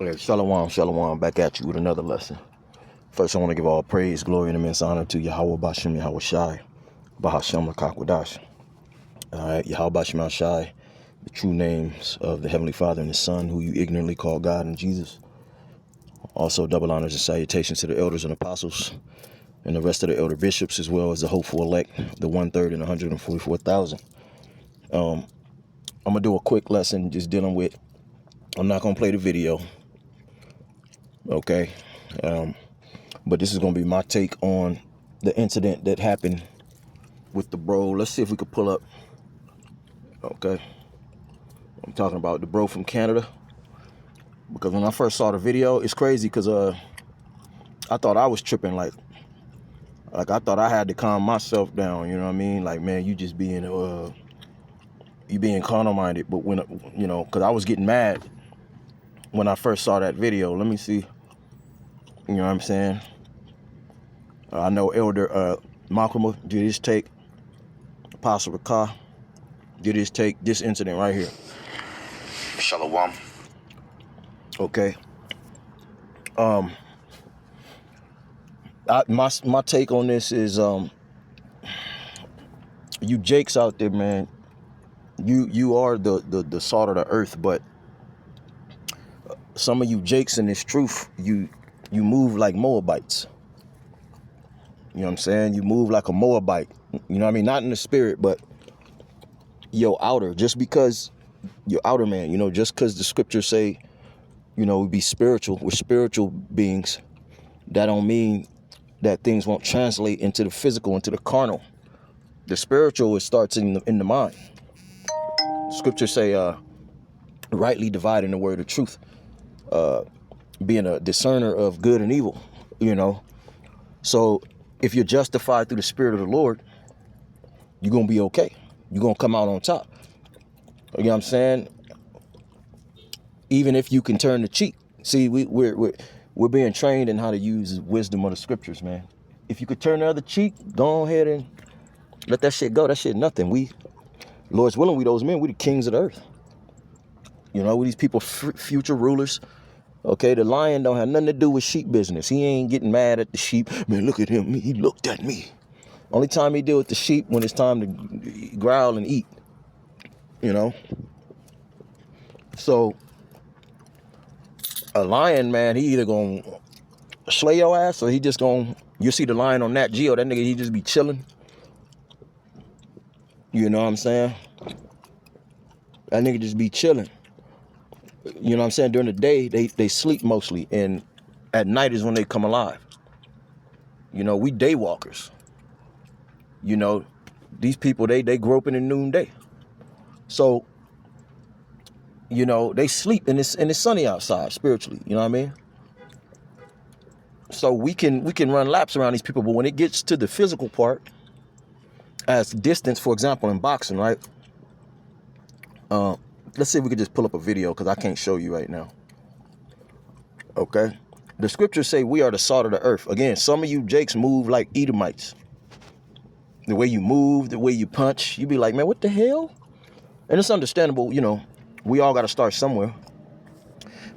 Okay, Shalom, Shalom, back at you with another lesson. First, I want to give all praise, glory, and immense honor to Yahweh Bashem, Yahweh Shai, Bahashem Lakakwadash. All right, Yahweh Bashem Shai, the true names of the Heavenly Father and His Son, who you ignorantly call God and Jesus. Also, double honors and salutations to the elders and apostles and the rest of the elder bishops, as well as the hopeful elect, the 1/3 and 144,000. I'm going to do a quick lesson just dealing with, I'm not going to play the video, okay? But this is going to be my take on the incident that happened with the bro. Let's see if we could pull up. Okay. I'm talking about the bro from Canada. Because when I first saw the video, it's crazy because I thought I was tripping. Like I thought I had to calm myself down. You know what I mean? Like, man, you just being, you being carnal minded. But when, you know, because I was getting mad when I first saw that video. Let me see. You know what I'm saying? I know Elder Malcolm did his take. Apostle Rakah did his take. This incident right here. Shalom. Okay. My take on this is you jakes out there, man. You are the salt of the earth, but some of you jakes in this truth, you move like Moabites. You know what I'm saying? You move like a Moabite. You know what I mean? Not in the spirit, but your outer. Just because your outer man, you know, just because the scriptures say, you know, we be spiritual, we're spiritual beings, that don't mean that things won't translate into the physical, into the carnal. The spiritual, it starts in the mind. Scriptures say, rightly dividing the word of truth, being a discerner of good and evil, you know. So if you're justified through the Spirit of the Lord, you're going to be okay. You're going to come out on top. You know what I'm saying? Even if you can turn the cheek. See, we're being trained in how to use wisdom of the scriptures, man. If you could turn the other cheek, go ahead and let that shit go. That shit nothing. Lord's willing, we those men, we the kings of the earth. You know, we these people, future rulers. Okay, the lion don't have nothing to do with sheep business. He ain't getting mad at the sheep. Man, look at him. He looked at me. Only time he deal with the sheep when it's time to growl and eat. You know? So, a lion, man, he either gonna slay your ass or he just gonna, you see the lion on Nat Geo, that nigga, he just be chilling. You know what I'm saying? That nigga just be chilling. You know what I'm saying? During the day, they sleep mostly, and at night is when they come alive. You know, we day walkers. You know, these people, they groping in noonday. So, you know, they sleep and it's sunny outside spiritually. You know what I mean? So we can run laps around these people, but when it gets to the physical part, as distance, for example, in boxing, right? Let's see if we could just pull up a video because I can't show you right now. Okay. The scriptures say we are the salt of the earth. Again, some of you jakes move like Edomites. The way you move, the way you punch, you be like, man, what the hell? And it's understandable, you know, we all got to start somewhere.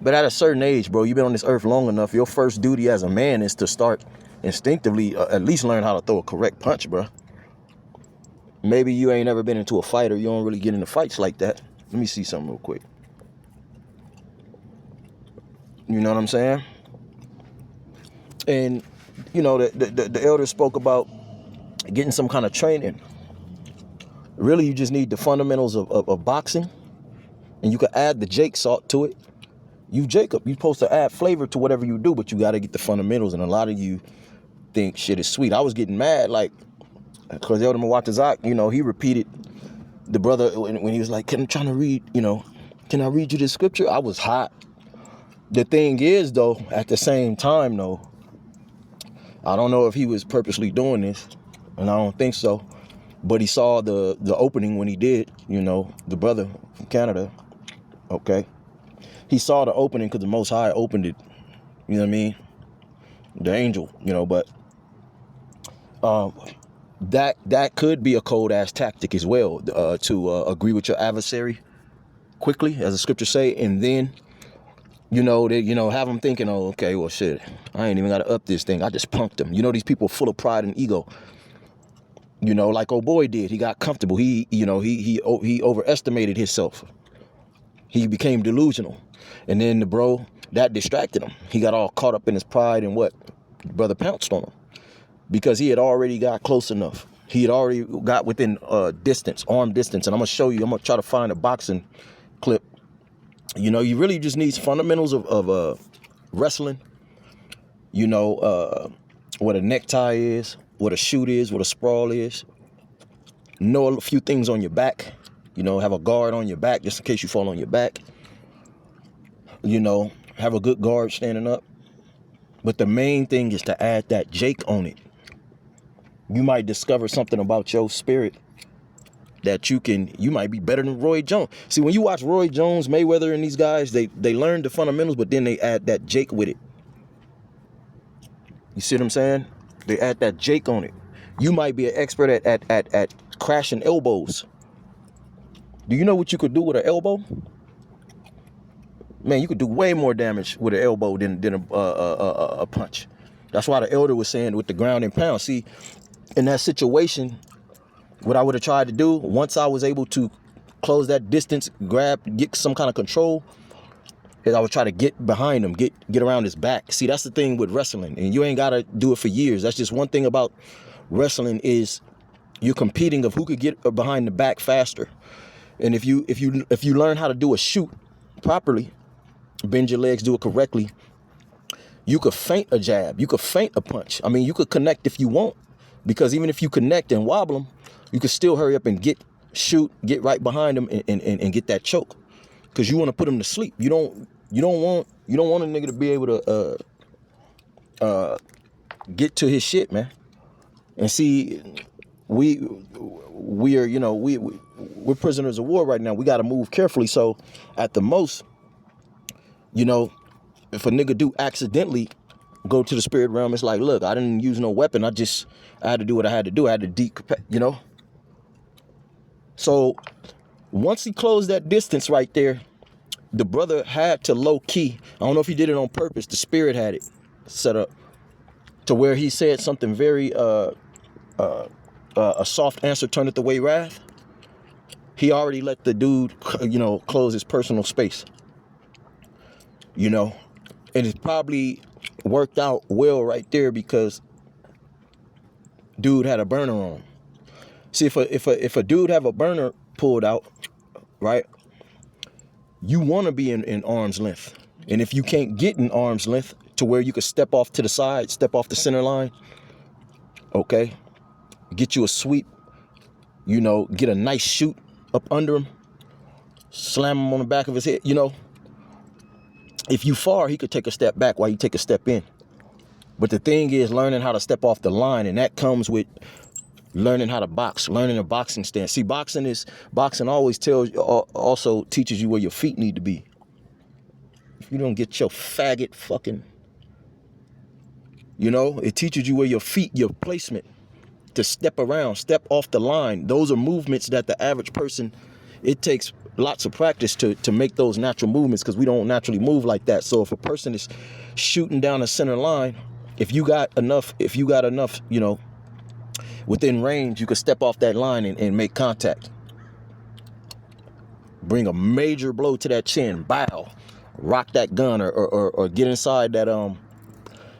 But at a certain age, bro, you've been on this earth long enough. Your first duty as a man is to start instinctively, at least learn how to throw a correct punch, bro. Maybe you ain't ever been into a fight or you don't really get into fights like that. Let me see something real quick. You know what I'm saying? And, you know, the elders spoke about getting some kind of training. Really, you just need the fundamentals of boxing. And you can add the Jake salt to it. You Jacob, you're supposed to add flavor to whatever you do, but you got to get the fundamentals. And a lot of you think shit is sweet. I was getting mad, like, because Elder Mwatazak, you know, he repeated the brother when he was like, I'm trying to read, you know, can I read you this scripture? I was hot. The thing is, though, at the same time, though, I don't know if he was purposely doing this, and I don't think so, but he saw the opening when he did, you know, the brother from Canada, okay? He saw the opening because the Most High opened it, you know what I mean? The angel, you know, but that could be a cold-ass tactic as well, to agree with your adversary quickly, as the scriptures say, and then Have them thinking, oh, okay, well, shit, I ain't even got to up this thing. I just punked him. These people full of pride and ego. Like old boy did. He got comfortable. He overestimated himself. He became delusional. And then the bro, that distracted him. He got all caught up in his pride, and what? Brother pounced on him. Because he had already got close enough. He had already got within distance, arm distance. And I'm going to show you, I'm going to try to find a boxing clip. You really just need fundamentals of wrestling. What a necktie is, what a shoot is, what a sprawl is. Know a few things on your back. Have a guard on your back just in case you fall on your back. Have a good guard standing up. But the main thing is to add that Jake on it. You might discover something about your spirit that you might be better than Roy Jones. See, when you watch Roy Jones, Mayweather, and these guys, they learn the fundamentals, but then they add that Jake with it. You see what I'm saying? They add that Jake on it. You might be an expert at crashing elbows. Do you know what you could do with an elbow? Man, you could do way more damage with an elbow than a punch. That's why the elder was saying with the ground and pound. See, in that situation, what I would have tried to do, once I was able to close that distance, get some kind of control, is I would try to get behind him, get around his back. See, that's the thing with wrestling, and you ain't got to do it for years. That's just one thing about wrestling is you're competing of who could get behind the back faster. And if you learn how to do a shoot properly, bend your legs, do it correctly, you could feint a jab, you could feint a punch. I mean, you could connect if you want, because even if you connect and wobble them, you could still hurry up and get right behind them and get that choke, because you want to put them to sleep. You don't want a nigga to be able to get to his shit, man. And see, we're prisoners of war right now. We got to move carefully. So at the most, if a nigga do accidentally go to the spirit realm, it's like, look, I didn't use no weapon. I had to do what I had to do. I had to So once he closed that distance right there, the brother had to low key. I don't know if he did it on purpose. The spirit had it set up to where he said something very, a soft answer turneth away wrath. He already let the dude, close his personal space. And it probably worked out well right there because dude had a burner on him. See, if a dude have a burner pulled out, right, you want to be in arm's length. And if you can't get in arm's length to where you could step off to the side, step off the center line, okay, get you a sweep, get a nice shoot up under him, slam him on the back of his head, If you far, he could take a step back while you take a step in. But the thing is learning how to step off the line, and that comes with learning how to box, learning a boxing stance. See, boxing always also teaches you where your feet need to be. If you don't get your faggot fucking, it teaches you where your feet, your placement, to step around, step off the line. Those are movements that the average person, it takes lots of practice to make those natural movements, because we don't naturally move like that. So if a person is shooting down a center line, if you got enough, within range, you could step off that line and make contact. Bring a major blow to that chin, bow, rock that gun, or get inside that,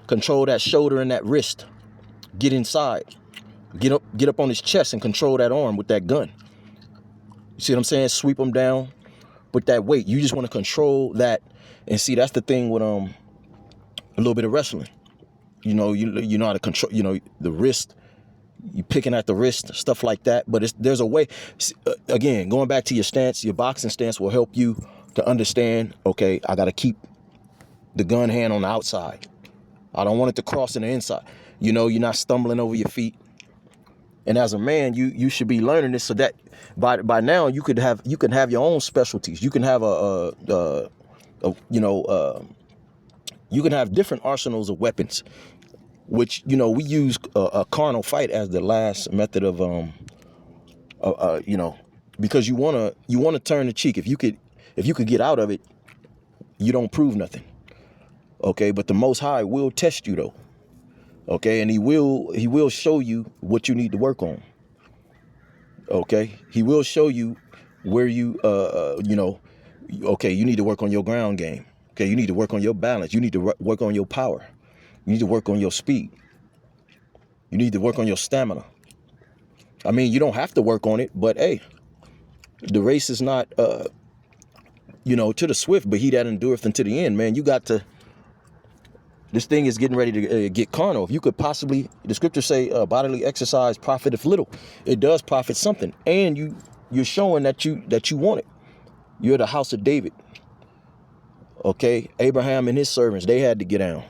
control that shoulder and that wrist. Get inside, get up on his chest and control that arm with that gun. You see what I'm saying? Sweep them down with that weight. You just want to control that. And see, that's the thing with a little bit of wrestling. You know how to control, the wrist. You picking at the wrist, stuff like that. But there's a way. Again, going back to your stance, your boxing stance will help you to understand, okay, I got to keep the gun hand on the outside. I don't want it to cross in the inside. You're not stumbling over your feet. And as a man, you should be learning this, so that by now you can have your own specialties. You can have you can have different arsenals of weapons, which we use a carnal fight as the last method of because you wanna turn the cheek. If you could get out of it, you don't prove nothing. Okay, but the Most High will test you though. Okay, and he will show you what you need to work on. Okay, he will show you where you okay, you need to work on your ground game. Okay, you need to work on your balance. You need to work on your power. You need to work on your speed. You need to work on your stamina. I mean, you don't have to work on it, but hey, the race is not to the swift, but he that endureth unto the end. Man, you got to. This thing is getting ready to get carnal. If you could possibly, the scriptures say, bodily exercise profiteth little. It does profit something, and you're showing that you want it. You're the house of David. Okay, Abraham and his servants, they had to get down.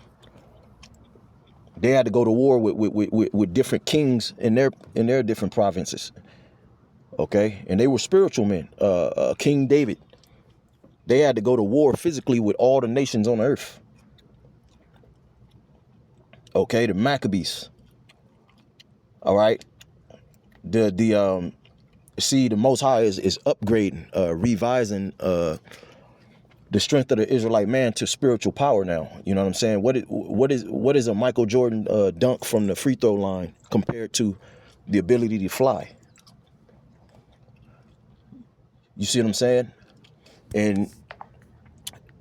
They had to go to war with different kings in their different provinces. Okay, and they were spiritual men. King David, they had to go to war physically with all the nations on earth. Okay, the Maccabees. All right, the Most High is upgrading, revising the strength of the Israelite man to spiritual power now. You know what I'm saying? What is a Michael Jordan dunk from the free throw line compared to the ability to fly? You see what I'm saying? And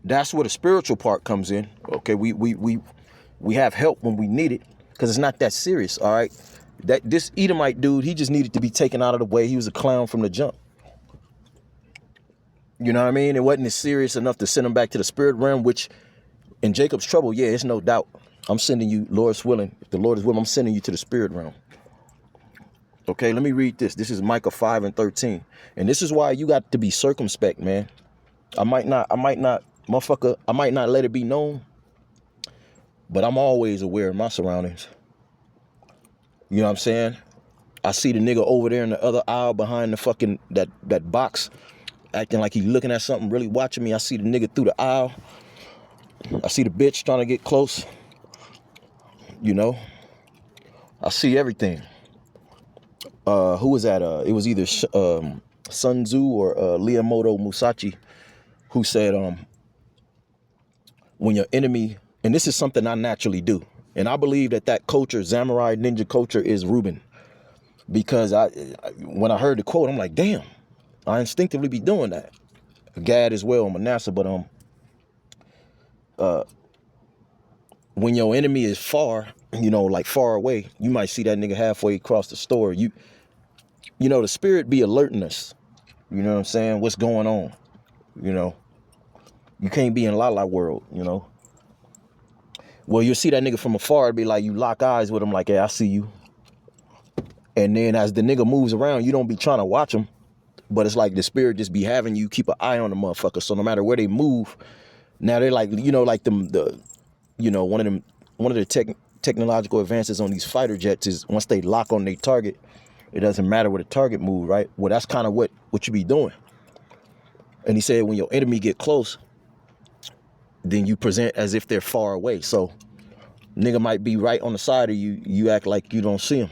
that's where the spiritual part comes in. Okay, we have help when we need it, because it's not that serious. All right, that this Edomite dude, he just needed to be taken out of the way. He was a clown from the jump. You know what I mean? It wasn't as serious enough to send him back to the spirit realm, which in Jacob's trouble, yeah, it's no doubt. I'm sending you, Lord's willing. If the Lord is willing, I'm sending you to the spirit realm. Okay, let me read this. This is Micah 5:13. And this is why you got to be circumspect, man. I might not let it be known, but I'm always aware of my surroundings. You know what I'm saying? I see the nigga over there in the other aisle behind the fucking, that box, acting like he's looking at something, really watching me. I see the nigga through the aisle. I see the bitch trying to get close. You know? I see everything. Who was that? It was either Sun Tzu or Miyamoto Musashi who said, when your enemy, and this is something I naturally do, and I believe that culture, samurai ninja culture, is Reuben, because when I heard the quote, I'm like, damn, I instinctively be doing that. Gad as well, Manasseh, but when your enemy is far, like far away, you might see that nigga halfway across the store. You know, the spirit be alerting us. You know what I'm saying? What's going on? You can't be in la world, Well, you'll see that nigga from afar, it'd be like you lock eyes with him like, hey, I see you. And then as the nigga moves around, you don't be trying to watch him, but it's like the spirit just be having you keep an eye on the motherfucker. So no matter where they move, now they're like, like one of the technological advances on these fighter jets is once they lock on their target, it doesn't matter where the target move, right? Well, that's kind of what you be doing. And he said when your enemy get close, then you present as if they're far away. So nigga might be right on the side of you. You act like you don't see him.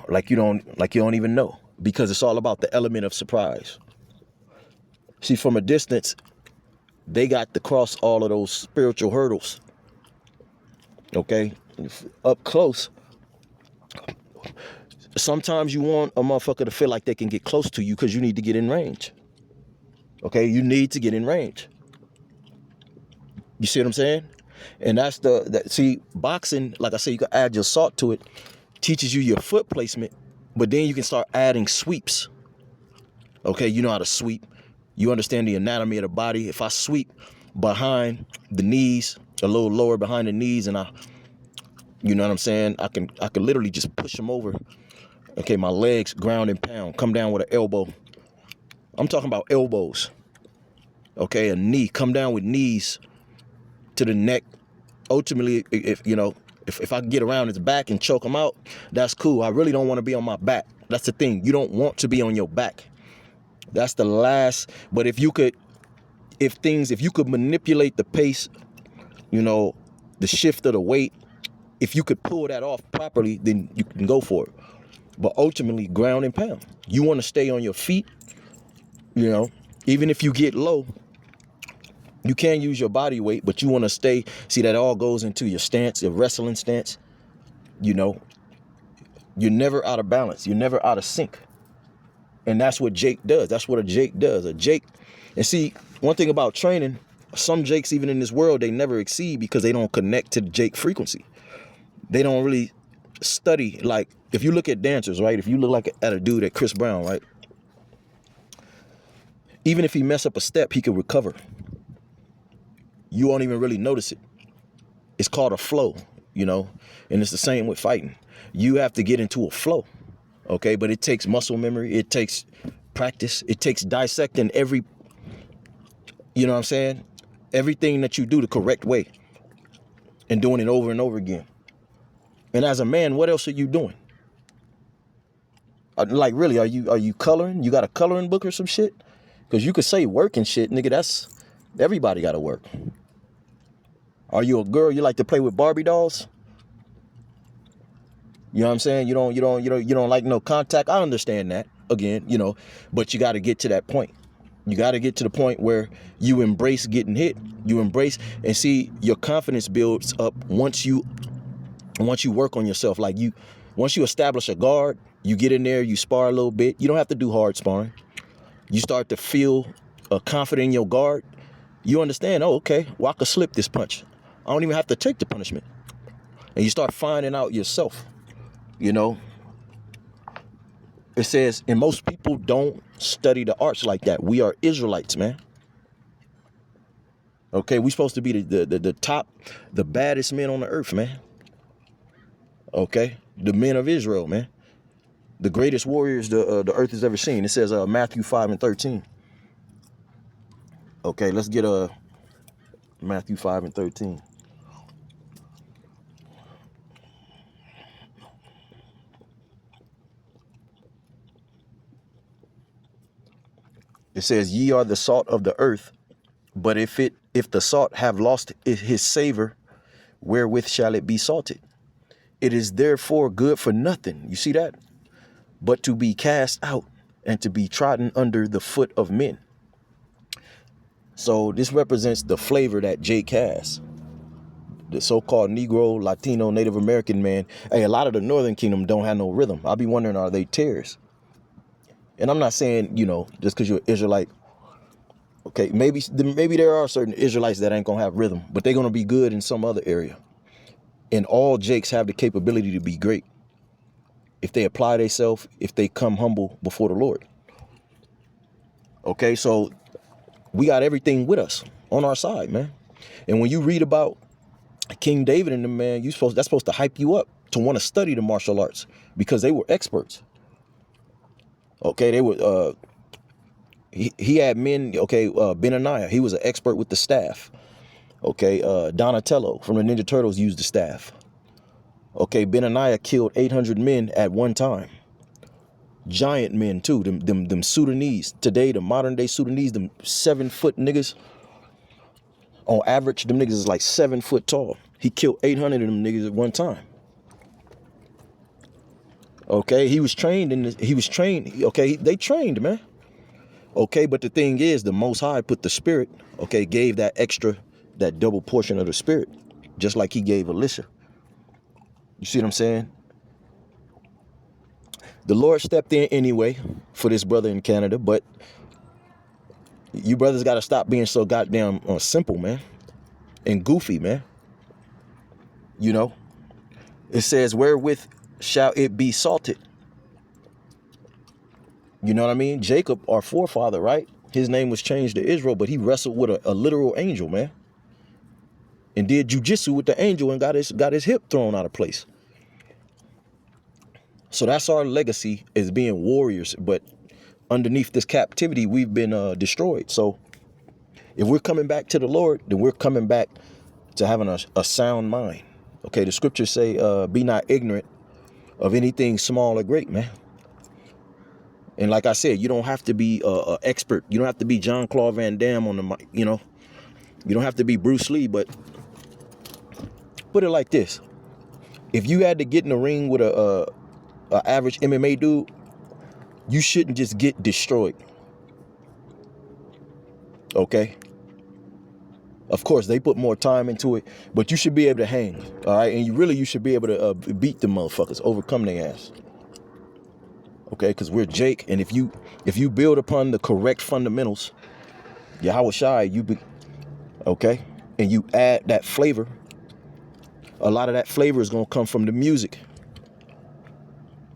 Like you don't even know, because it's all about the element of surprise. See, from a distance, they got to cross all of those spiritual hurdles. Okay? Up close, sometimes you want a motherfucker to feel like they can get close to you because you need to get in range. Okay? You need to get in range. You see what I'm saying? And that's see, boxing, like I say, you can add your salt to it, teaches you your foot placement, but then you can start adding sweeps. Okay? You know how to sweep. You understand the anatomy of the body. If I sweep behind the knees, a little lower behind the knees, and you know what I'm saying? I can literally just push them over. Okay, my legs ground and pound. Come down with an elbow. I'm talking about elbows. Okay, a knee. Come down with knees to the neck. Ultimately, if I can get around his back and choke him out, that's cool. I really don't want to be on my back. That's the thing. You don't want to be on your back. That's the last. But if you could manipulate the pace, the shift of the weight, if you could pull that off properly, then you can go for it. But ultimately, ground and pound. You want to stay on your feet, even if you get low, You can use your body weight, but you want to stay. See, that all goes into your stance, your wrestling stance. You know, you're never out of balance. You're never out of sync. And that's what Jake does. That's what a Jake does. A Jake. And see, one thing about training, some Jakes, even in this world, they never exceed because they don't connect to the Jake frequency. They don't really study. Like, if you look at dancers, right? If you look like at a dude at Chris Brown, right? Even if he mess up a step, he could recover. You won't even really notice it. It's called a flow, you know, and it's the same with fighting. You have to get into a flow, okay? But it takes muscle memory. It takes practice. It takes dissecting every, you know what I'm saying? Everything that you do the correct way and doing it over and over again. And as a man, what else are you doing? Like, really, are you coloring? You got a coloring book or some shit? Because you could say work and shit, nigga, that's, everybody got to work. Are you a girl? You like to play with Barbie dolls? You know what I'm saying? You don't like no contact. I understand that, again, you know, but you got to get to that point. You got to get to the point where you embrace getting hit. You embrace and see your confidence builds up once you work on yourself. Like, once you establish a guard, you get in there, you spar a little bit. You don't have to do hard sparring. You start to feel confident in your guard. You understand, oh, okay, well, I could slip this punch. I don't even have to take the punishment. And you start finding out yourself, you know. It says, and most people don't study the arts like that. We are Israelites, man. Okay, we're supposed to be the top, the baddest men on the earth, man. Okay, the men of Israel, man. The greatest warriors the earth has ever seen. It says Matthew 5:13. Okay, let's get Matthew 5:13. It says, ye are the salt of the earth, but if the salt have lost his savor, wherewith shall it be salted? It is therefore good for nothing. You see that? But to be cast out and to be trodden under the foot of men. So this represents the flavor that Jake has. The so-called Negro, Latino, Native American man. Hey, a lot of the Northern Kingdom don't have no rhythm. I'll be wondering, are they tears? And I'm not saying, you know, just because you're an Israelite, okay, maybe there are certain Israelites that ain't going to have rhythm, but they're going to be good in some other area. And all Jakes have the capability to be great if they apply themselves, if they come humble before the Lord. Okay, so we got everything with us on our side, man. And when you read about King David and them, man, that's supposed to hype you up to want to study the martial arts because they were experts. Okay, they were, he had men, okay, Benaniah, he was an expert with the staff. Okay, Donatello from the Ninja Turtles used the staff. Okay, Benaniah killed 800 men at one time. Giant men too, them Sudanese. Today, the modern day Sudanese, them 7-foot niggas. On average, them niggas is like 7 foot tall. He killed 800 of them niggas at one time. Okay, he was trained, okay, they trained, man. Okay, but the thing is, the Most High put the Spirit, okay, gave that extra, that double portion of the Spirit, just like he gave Elisha. You see what I'm saying? The Lord stepped in anyway for this brother in Canada, but you brothers got to stop being so goddamn simple, man, and goofy, man. You know, it says, wherewith shall it be salted? You know what I mean? Jacob, our forefather, right? His name was changed to Israel, but he wrestled with a literal angel, man, and did jujitsu with the angel and got his hip thrown out of place. So that's our legacy, is being warriors. But underneath this captivity, we've been destroyed. So if we're coming back to the Lord, then we're coming back to having a sound mind. Okay, the scriptures say, be not ignorant of anything small or great, man. And like I said, you don't have to be an expert. You don't have to be Jean-Claude Van Damme on the mic, you know. You don't have to be Bruce Lee, but put it like this. If you had to get in the ring with a average MMA dude, you shouldn't just get destroyed. Okay? Of course, they put more time into it, but you should be able to hang, all right? And you should be able to beat the motherfuckers, overcome their ass. Okay, because we're Jake, and if you build upon the correct fundamentals, Yahweh Shai, okay, and you add that flavor, a lot of that flavor is gonna come from the music.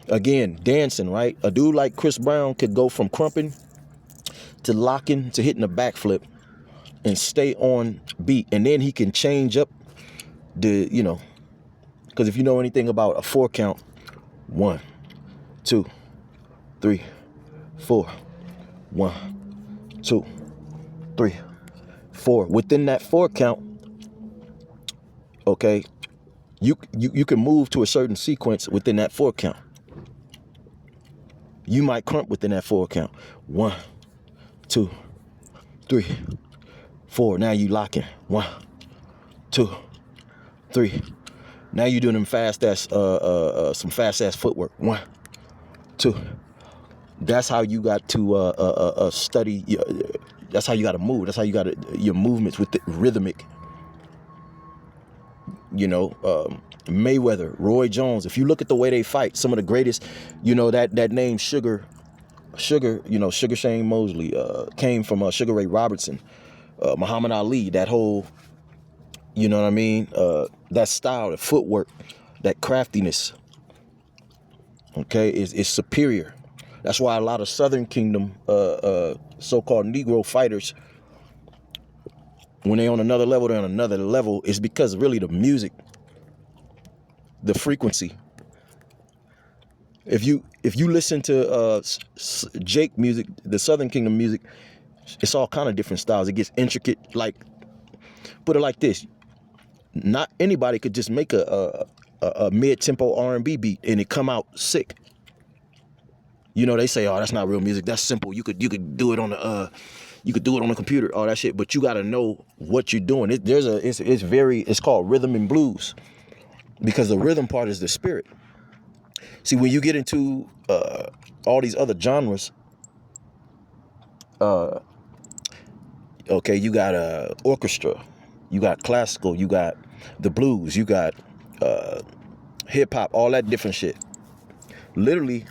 Again, dancing, right? A dude like Chris Brown could go from crumping to locking to hitting a backflip and stay on beat, and then he can change up the, because if you know anything about a 4 count, 1, 2, 3, 4, 1, 2, 3, 4. Within that 4 count, okay, you can move to a certain sequence within that 4 count. You might crump within that 4 count. 1, 2, 3, 4. Now you locking. 1, 2, 3. Now you doing them fast ass some fast ass footwork. 1, 2. That's how you got to study. That's how you got to move. That's how you got your movements with the rhythmic. Mayweather, Roy Jones. If you look at the way they fight, some of the greatest, that name Sugar Shane Mosley came from Sugar Ray Robertson, Muhammad Ali. That whole, you know what I mean? That style, the footwork, that craftiness. Okay, is superior. That's why a lot of Southern Kingdom so-called Negro fighters, when they're on another level, they're on another level. It's because really the music, the frequency. If you listen to Jake music, the Southern Kingdom music, it's all kind of different styles. It gets intricate. Like, put it like this: not anybody could just make a mid-tempo R&B beat and it come out sick. They say, oh, that's not real music. That's simple. You could do it on the computer, all that shit. But you got to know what you're doing. It's called rhythm and blues, because the rhythm part is the spirit. See, when you get into all these other genres, okay, you got orchestra, you got classical, you got the blues, you got hip hop, all that different shit. Literally,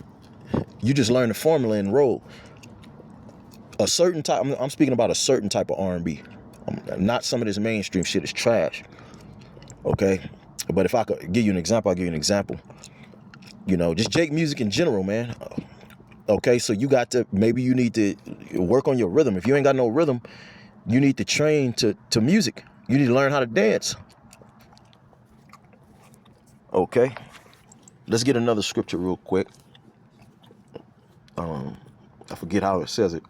you just learn the formula and roll. A certain type, I'm speaking about a certain type of R&B. Not some of this mainstream shit is trash. Okay? But if I could give you an example, I'll give you an example. Just Jake music in general, man. Okay, so maybe you need to work on your rhythm. If you ain't got no rhythm, you need to train to music. You need to learn how to dance. Okay? Let's get another scripture real quick. I forget how it says it.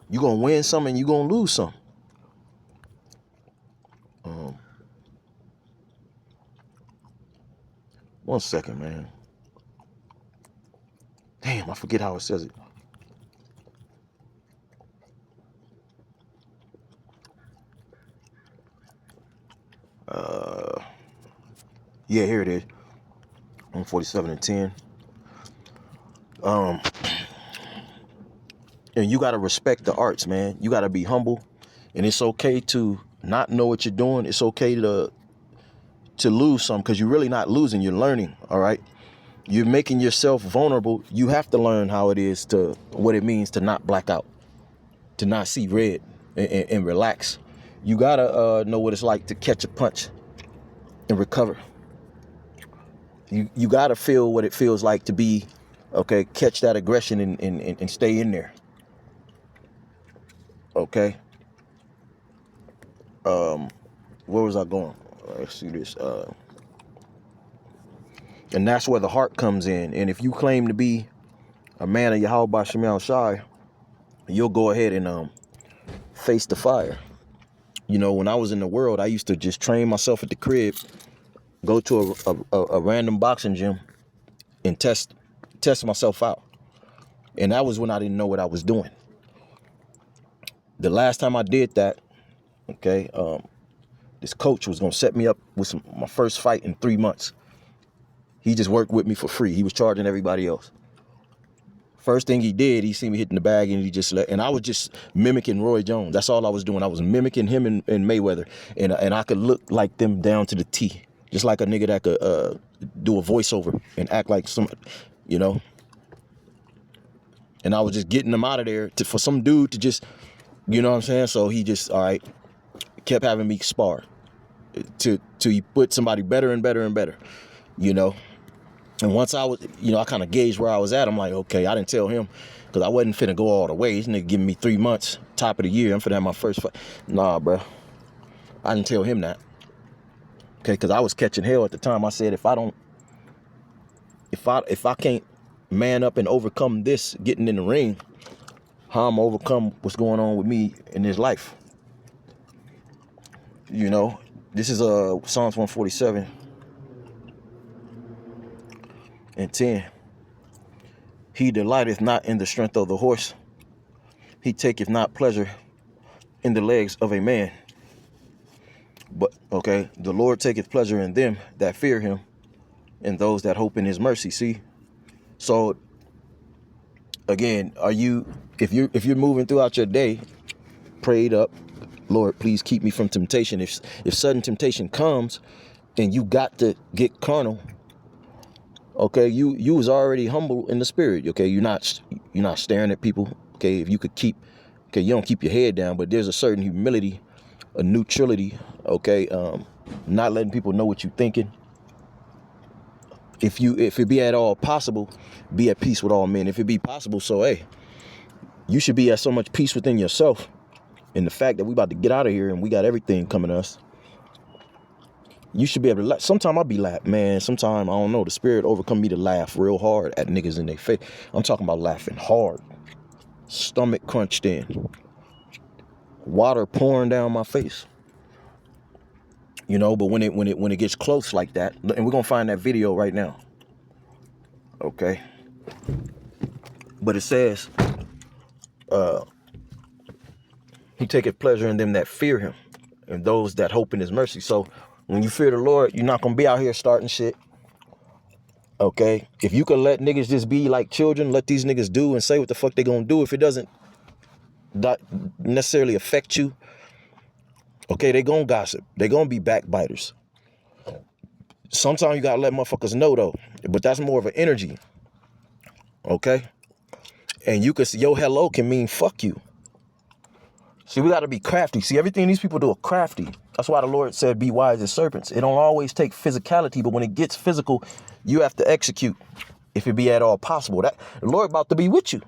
You're going to win some and you're going to lose some. One second, man. Damn, I forget how it says it. Yeah, here it is. 147:10. And you got to respect the arts, man. You got to be humble, and it's okay to not know what you're doing. It's okay to lose some, because you're really not losing. You're learning. All right. You're making yourself vulnerable. You have to learn what it means to not black out, to not see red, and relax. You gotta know what it's like to catch a punch and recover. You gotta feel what it feels like to be, okay, catch that aggression and stay in there. Okay. Where was I going? Let's see this. And that's where the heart comes in. And if you claim to be a man of Yahweh B'Shem Shai, you'll go ahead and face the fire. When I was in the world, I used to just train myself at the crib, go to a random boxing gym and test myself out. And that was when I didn't know what I was doing. The last time I did that, okay, this coach was going to set me up with my first fight in 3 months. He just worked with me for free. He was charging everybody else. First thing he did, he seen me hitting the bag and he just and I was just mimicking Roy Jones. That's all I was doing. I was mimicking him and Mayweather. And I could look like them down to the T. Just like a nigga that could do a voiceover and act like some, you know. And I was just getting them out of there for some dude to just, you know what I'm saying? So he just, all right, kept having me spar till he put somebody better and better and better, you know. And once I was, you know, I kind of gauged where I was at. I'm like, okay, I didn't tell him because I wasn't finna go all the way. This nigga giving me 3 months, top of the year. I'm finna have my first fight. Nah, bro. I didn't tell him that. Okay, because I was catching hell at the time. I said, if I can't man up and overcome this getting in the ring, how I'm overcome what's going on with me in this life. You know, this is Psalms 147 and 10. He delighteth not in the strength of the horse. He taketh not pleasure in the legs of a man. But, okay, the Lord taketh pleasure in them that fear him and those that hope in his mercy. See? So, again, if you're moving throughout your day, prayed up, Lord, please keep me from temptation. If sudden temptation comes and you got to get carnal, okay, you was already humble in the spirit. Okay, you're not staring at people. Okay, if you could keep, okay, you don't keep your head down, but there's a certain humility, a neutrality. Okay, not letting people know what you're thinking. If it be at all possible, be at peace with all men. If it be possible, so hey, you should be at so much peace within yourself. And the fact that we about to get out of here and we got everything coming to us, you should be able to laugh. Sometimes I'll be laughing, man. Sometimes, I don't know, the spirit overcome me to laugh real hard at niggas in their face. I'm talking about laughing hard. Stomach crunched in. Water pouring down my face. You know, but when it gets close like that, and we're gonna find that video right now. Okay. But it says, he taketh pleasure in them that fear him and those that hope in his mercy. So when you fear the Lord, you're not gonna be out here starting shit. Okay. If you could let niggas just be like children, let these niggas do and say what the fuck they gonna do. If it doesn't necessarily affect you, okay, they gonna gossip. They gonna be backbiters. Sometimes you gotta let motherfuckers know though, but that's more of an energy. Okay. And you could, your hello can mean fuck you. See, we got to be crafty. See, everything these people do are crafty. That's why the Lord said, be wise as serpents. It don't always take physicality, but when it gets physical, you have to execute if it be at all possible. That the Lord about to be with you.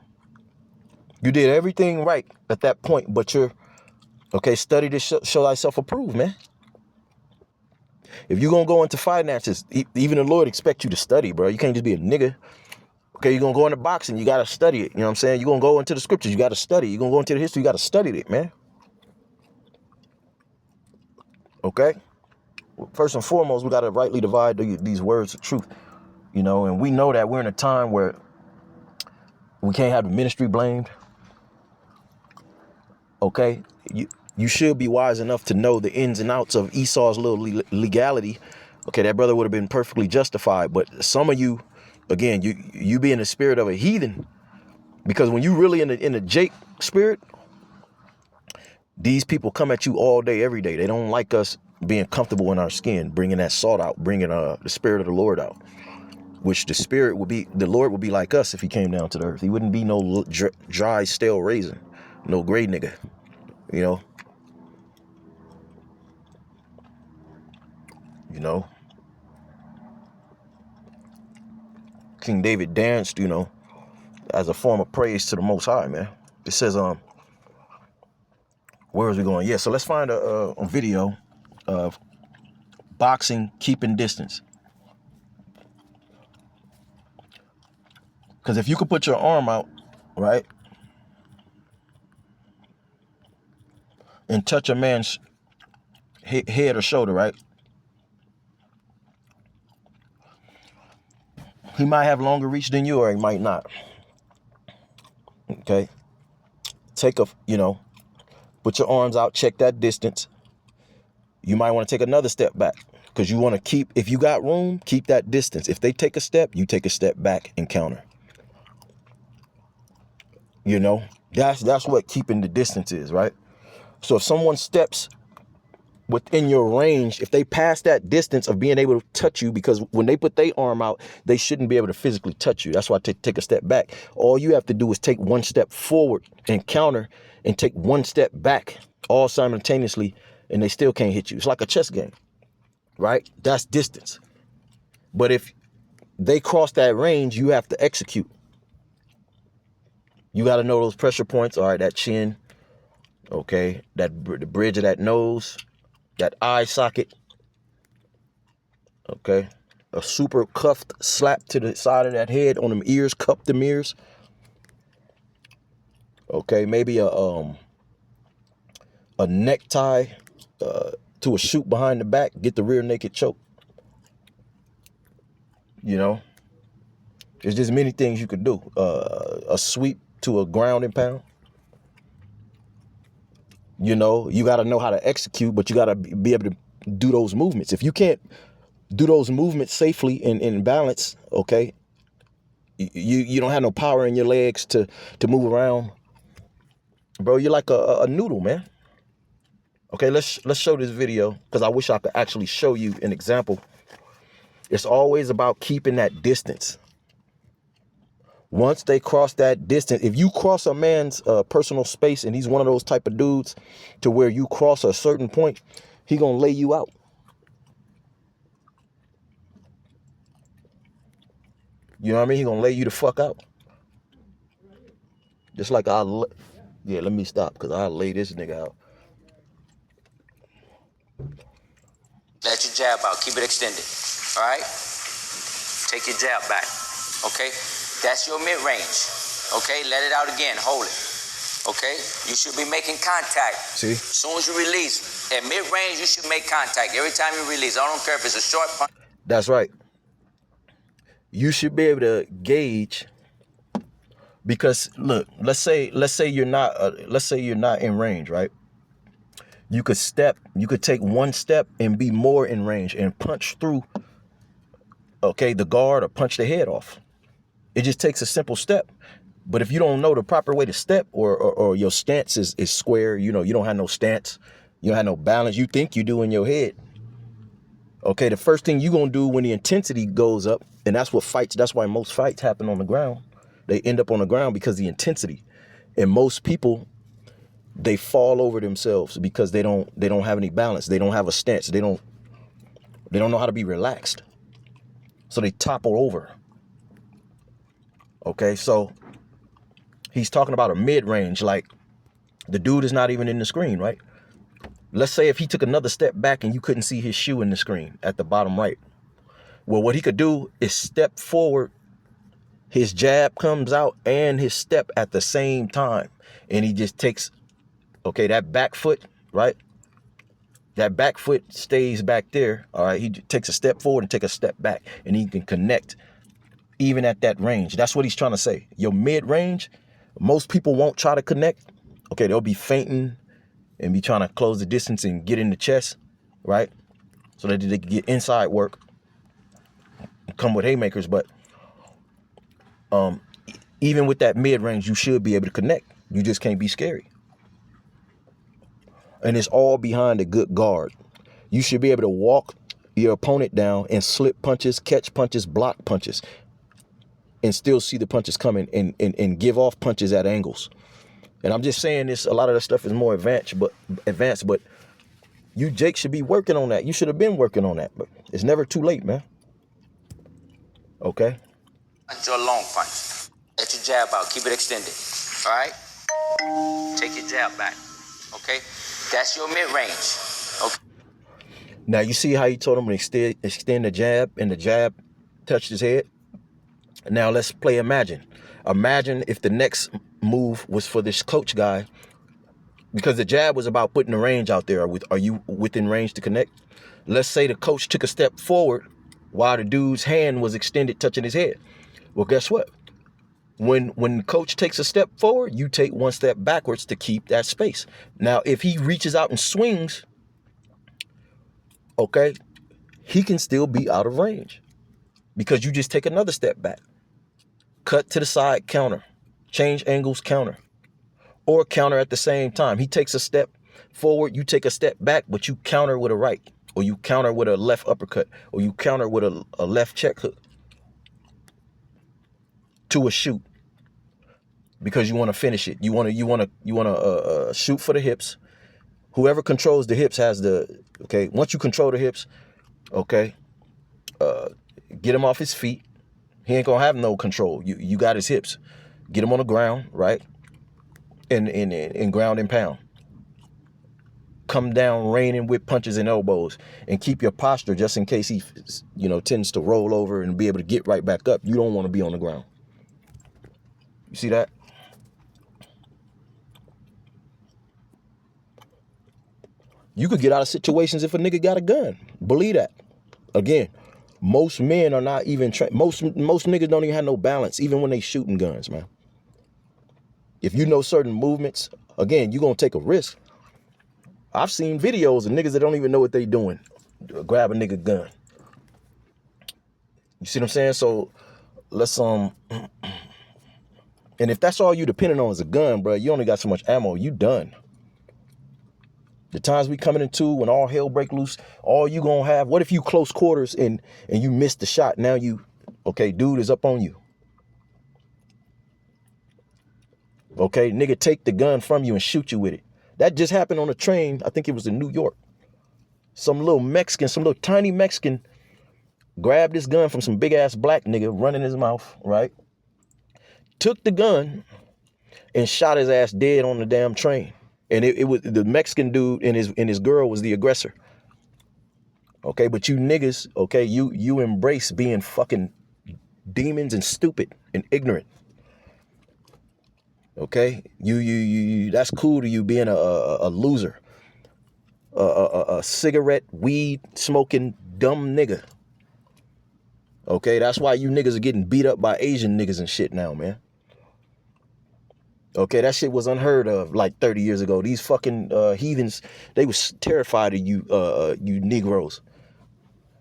You did everything right at that point, but you're, okay, study to show thyself approved, man. If you're going to go into finances, even the Lord expects you to study, bro. You can't just be a nigga. Okay, you're going to go into boxing, you got to study it. You know what I'm saying? You're going to go into the scriptures, you got to study. You're going to go into the history, you got to study it, man. Okay? First and foremost, we got to rightly divide these words of truth. You know, and we know that we're in a time where we can't have the ministry blamed. Okay? You should be wise enough to know the ins and outs of Esau's little legality. Okay, that brother would have been perfectly justified. But some of you, again, you be in the spirit of a heathen, because when you really in the Jake spirit, these people come at you all day, every day. They don't like us being comfortable in our skin, bringing that salt out, bringing the spirit of the Lord out, which the Lord would be like us if he came down to the earth. He wouldn't be no dry, stale raisin, no gray nigga, you know. You know. King David danced, you know, as a form of praise to the Most High, man. It says, where is we going? Yeah, so let's find a video of boxing keeping distance. Because if you could put your arm out, right, and touch a man's head or shoulder, right, he might have longer reach than you, or he might not. Okay. Put your arms out, check that distance. You might want to take another step back. Because you want to keep, if you got room, keep that distance. If they take a step, you take a step back and counter. You know, that's what keeping the distance is, right? So if someone steps within your range, if they pass that distance of being able to touch you, because when they put their arm out, they shouldn't be able to physically touch you. That's why I take a step back. All you have to do is take one step forward and counter, and take one step back, all simultaneously, and they still can't hit you. It's like a chess game, right? That's distance. But if they cross that range, you have to execute. You got to know those pressure points. All right, that chin, okay, the bridge of that nose, that eye socket, okay, a super cuffed slap to the side of that head on them ears, cup them ears, okay, maybe a necktie to a shoot behind the back, get the rear naked choke. You know, there's just many things you could do. A sweep to a ground and pound. You know, you got to know how to execute, but you got to be able to do those movements. If you can't do those movements safely and in balance, okay, you don't have no power in your legs to move around, bro. You're like a noodle, man. Okay, let's show this video, because I wish I could actually show you an example. It's always about keeping that distance. Once they cross that distance, if you cross a man's personal space, and he's one of those type of dudes to where you cross a certain point, he gonna lay you out. You know what I mean? He gonna lay you the fuck out. Just like let me stop, because I'll lay this nigga out. Let your jab out. Keep it extended. All right? Take your jab back. Okay? That's your mid-range. Okay? Let it out again. Hold it. Okay? You should be making contact. See? As soon as you release, at mid-range, you should make contact. Every time you release. I don't care if it's a short punch. That's right. You should be able to gauge, because look, let's say you're not in range, right? You could take one step and be more in range and punch through, okay, the guard, or punch the head off. It just takes a simple step. But if you don't know the proper way to step, or your stance is square, you know, you don't have no stance, you don't have no balance, you think you do in your head. Okay, the first thing you're going to do when the intensity goes up, and that's why most fights happen on the ground. They end up on the ground because the intensity. And most people, they fall over themselves because they don't have any balance. They don't have a stance. They don't know how to be relaxed. So they topple over. Okay, so he's talking about a mid-range, like the dude is not even in the screen, right? Let's say if he took another step back and you couldn't see his shoe in the screen at the bottom right. Well, what he could do is step forward, his jab comes out and his step at the same time. And he just takes, okay, that back foot, right? That back foot stays back there, all right? He takes a step forward and take a step back, and he can connect even at that range. That's what he's trying to say. Your mid-range, most people won't try to connect. Okay, they'll be feinting and be trying to close the distance and get in the chest, right? So that they can get inside work, come with haymakers. But even with that mid-range, you should be able to connect. You just can't be scary. And it's all behind a good guard. You should be able to walk your opponent down and slip punches, catch punches, block punches, and still see the punches coming, and give off punches at angles. And I'm just saying this, a lot of that stuff is more advanced, but you, Jake, should be working on that. You should have been working on that, but it's never too late, man. Okay? Punch or long punch. Let your jab out. Keep it extended. All right? Take your jab back. Okay? That's your mid-range. Okay? Now, you see how he told him to extend the jab, and the jab touched his head? Now, let's play imagine. Imagine if the next move was for this coach guy, because the jab was about putting the range out there. Are you within range to connect? Let's say the coach took a step forward while the dude's hand was extended, touching his head. Well, guess what? When the coach takes a step forward, you take one step backwards to keep that space. Now, if he reaches out and swings, okay, he can still be out of range because you just take another step back. Cut to the side, counter. Change angles, counter. Or counter at the same time. He takes a step forward, you take a step back, but you counter with a right. Or you counter with a left uppercut. Or you counter with a left check hook. To a shoot. Because you want to finish it. You want to shoot for the hips. Whoever controls the hips has the, okay, once you control the hips, okay, get him off his feet. He ain't gonna have no control. You got his hips. Get him on the ground, right? And ground and pound. Come down raining with punches and elbows, and keep your posture just in case he, tends to roll over and be able to get right back up. You don't want to be on the ground. You see that? You could get out of situations if a nigga got a gun. Believe that. Again, most men are not even trained. Most niggas don't even have no balance, even when they shooting guns, man. If you know certain movements, again, you're gonna take a risk. I've seen videos of niggas that don't even know what they doing. Grab a nigga gun. You see what I'm saying? So let's and if that's all you depending on is a gun, bro, you only got so much ammo, you done. The times we coming into when all hell break loose, all you gonna have, what if you close quarters and you missed the shot? Now dude is up on you. Okay, nigga take the gun from you and shoot you with it. That just happened on a train. I think it was in New York. Some little tiny Mexican grabbed this gun from some big ass black nigga running his mouth, right? Took the gun and shot his ass dead on the damn train. And it was the Mexican dude and his girl was the aggressor. Okay, but you niggas, okay, you embrace being fucking demons and stupid and ignorant. Okay, you that's cool to you being a loser, a cigarette, weed smoking dumb nigga. Okay, that's why you niggas are getting beat up by Asian niggas and shit now, man. Okay, that shit was unheard of like 30 years ago. These fucking heathens, they was terrified of you, you Negroes.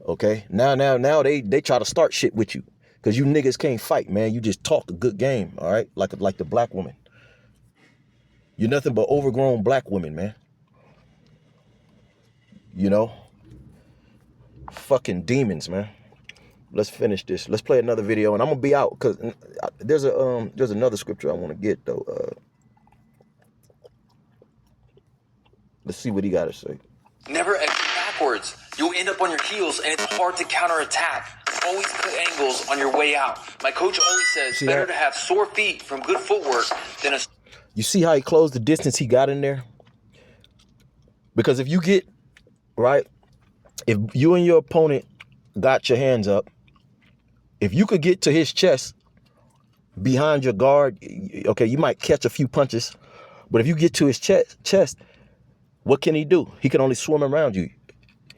Okay, now they try to start shit with you because you niggas can't fight, man. You just talk a good game, all right? Like the black woman. You're nothing but overgrown black women, man. Fucking demons, man. Let's finish this. Let's play another video, and I'm gonna be out because there's another scripture I want to get though. Let's see what he got to say. Never exit backwards. You'll end up on your heels, and it's hard to counterattack. Always put angles on your way out. My coach always says better to have sore feet from good footwork than a. You see how he closed the distance he got in there? Because if you get right, if you and your opponent got your hands up. If you could get to his chest behind your guard, okay, you might catch a few punches. But if you get to his chest, what can he do? He can only swim around you.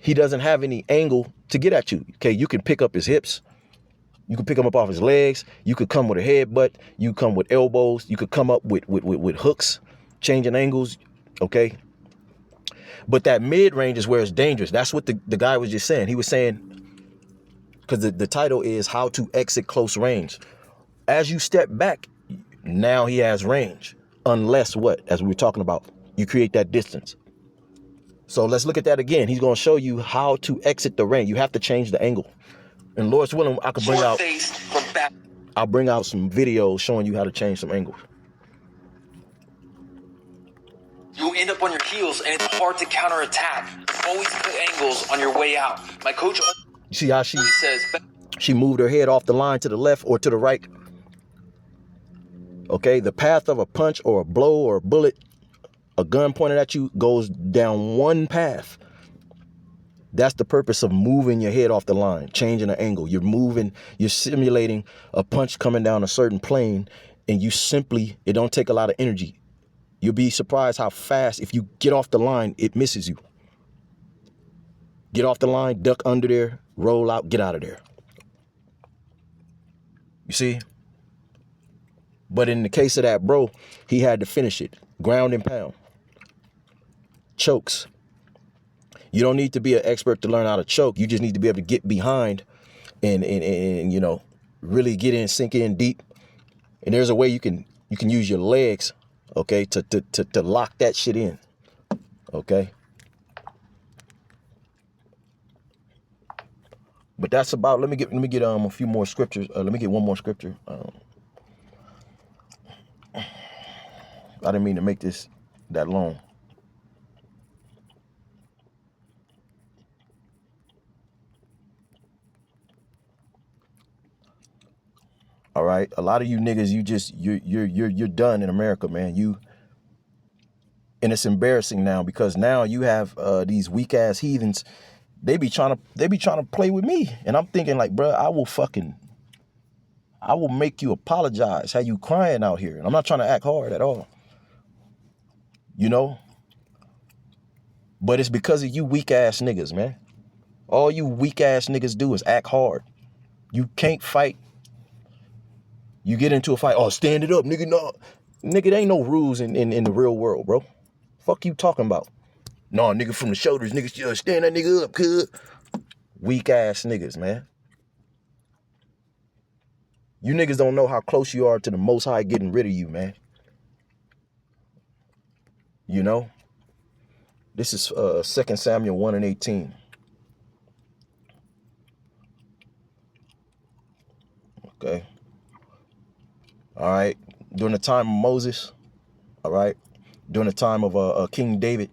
He doesn't have any angle to get at you. Okay, you can pick up his hips. You can pick him up off his legs. You could come with a headbutt. You come with elbows. You could come up with hooks, changing angles, okay? But that mid-range is where it's dangerous. That's what the guy was just saying. He was saying, because the title is How to Exit Close Range. As you step back, now he has range. Unless what? As we were talking about, you create that distance. So let's look at that again. He's going to show you how to exit the range. You have to change the angle. And Lord's willing, I could I'll bring out some videos showing you how to change some angles. You'll end up on your heels, and it's hard to counterattack. Always put angles on your way out. My coach. You see how she moved her head off the line to the left or to the right? Okay, the path of a punch or a blow or a bullet, a gun pointed at you, goes down one path. That's the purpose of moving your head off the line, changing the angle. You're simulating a punch coming down a certain plane, and it don't take a lot of energy. You'll be surprised how fast, if you get off the line, it misses you. Get off the line, duck under there, roll out, get out of there. You see? But in the case of that bro, he had to finish it. Ground and pound. Chokes. You don't need to be an expert to learn how to choke. You just need to be able to get behind and you know, really get in, sink in deep. And there's a way you can use your legs, okay, to lock that shit in. Okay. But that's about, let me get a few more scriptures. Let me get one more scripture. I didn't mean to make this that long. All right, a lot of you niggas, you're done in America, man. And it's embarrassing now, because now you have these weak ass heathens. They be trying to play with me, and I'm thinking like, bro, I will make you apologize. How you crying out here? And I'm not trying to act hard at all, you know. But it's because of you weak ass niggas, man. All you weak ass niggas do is act hard. You can't fight. You get into a fight, oh, stand it up, nigga. No, nigga, there ain't no rules in the real world, bro. Fuck you talking about? No, nigga, from the shoulders, nigga, stand that nigga up, cuz. Weak ass niggas, man. You niggas don't know how close you are to the Most High getting rid of you, man. You know? This is 2 Samuel 1:18. Okay. All right. During the time of Moses, all right, during the time of King David,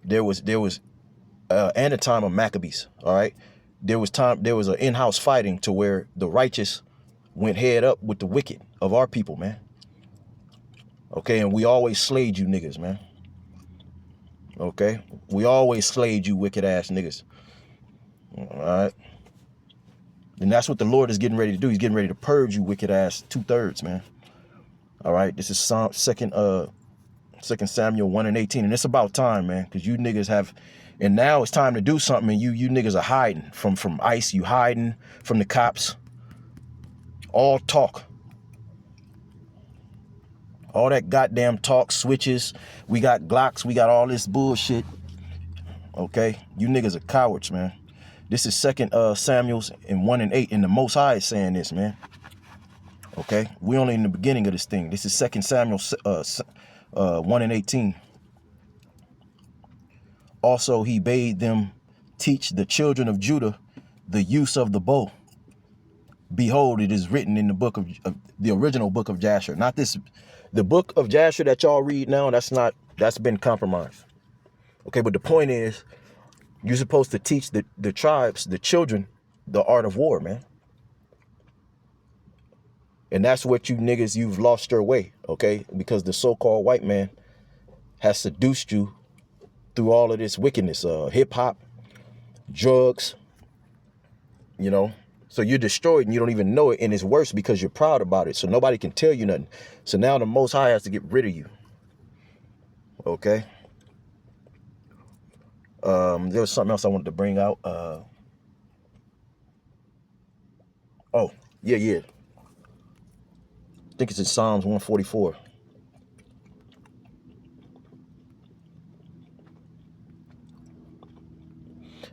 there was and the time of Maccabees, all right, there was an in-house fighting to where the righteous went head up with the wicked of our people, man. Okay, and we always slayed you niggas, man. Okay, we always slayed you wicked ass niggas. All right. And that's what the Lord is getting ready to do. He's getting ready to purge you wicked ass 2/3, man. All right. This is 2 Samuel 1:18. And it's about time, man, because you niggas have, and now it's time to do something. And you niggas are hiding from ICE. You hiding from the cops. All talk. All that goddamn talk, switches. We got Glocks. We got all this bullshit. Okay. You niggas are cowards, man. This is 2 Samuel 1:8, and the Most High is saying this, man. Okay, we only in the beginning of this thing. This is 2 Samuel 1:18. Also, he bade them teach the children of Judah the use of the bow. Behold, it is written in the book of the original book of Jasher. Not this, the book of Jasher that y'all read now. That's been compromised. Okay, but the point is, you're supposed to teach the tribes, the children, the art of war, man. And that's what you niggas, you've lost your way, okay? Because the so-called white man has seduced you through all of this wickedness, hip hop, drugs, you know. So you're destroyed and you don't even know it, and it's worse because you're proud about it. So nobody can tell you nothing. So now the Most High has to get rid of you, okay? There was something else I wanted to bring out. Oh, yeah. I think it's in Psalms 144.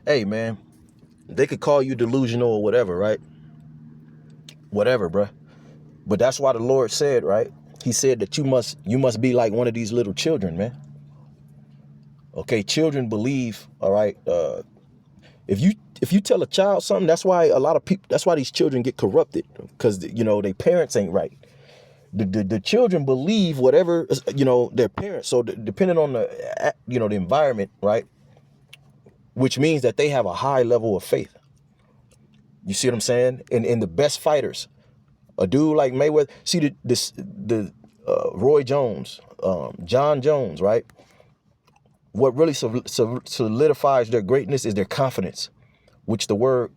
Hey, man, they could call you delusional or whatever, right? Whatever, bruh. But that's why the Lord said, right? He said that you must be like one of these little children, man. Okay, children believe, all right. If you tell a child something, that's why a lot of people, that's why these children get corrupted, because, you know, their parents ain't right. The children believe whatever, you know, their parents. So depending on the, you know, the environment, right? Which means that they have a high level of faith. You see what I'm saying? And the best fighters, a dude like Mayweather, see the Roy Jones, John Jones, right? What really solidifies their greatness is their confidence, which the word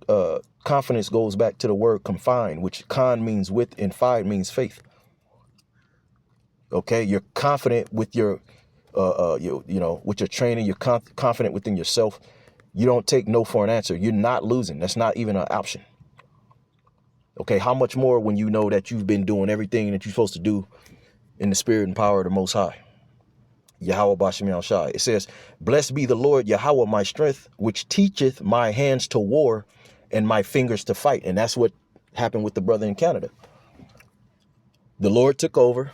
confidence goes back to the word confine, which con means with and fi means faith. Okay, you're confident with your, you know, with your training. You're confident within yourself. You don't take no for an answer. You're not losing. That's not even an option. Okay, how much more when you know that you've been doing everything that you're supposed to do in the spirit and power of the Most High. Yahweh Bashem Yahushua. It says, blessed be the Lord Yahweh, my strength, which teacheth my hands to war and my fingers to fight. And that's what happened with the brother in Canada. The Lord took over,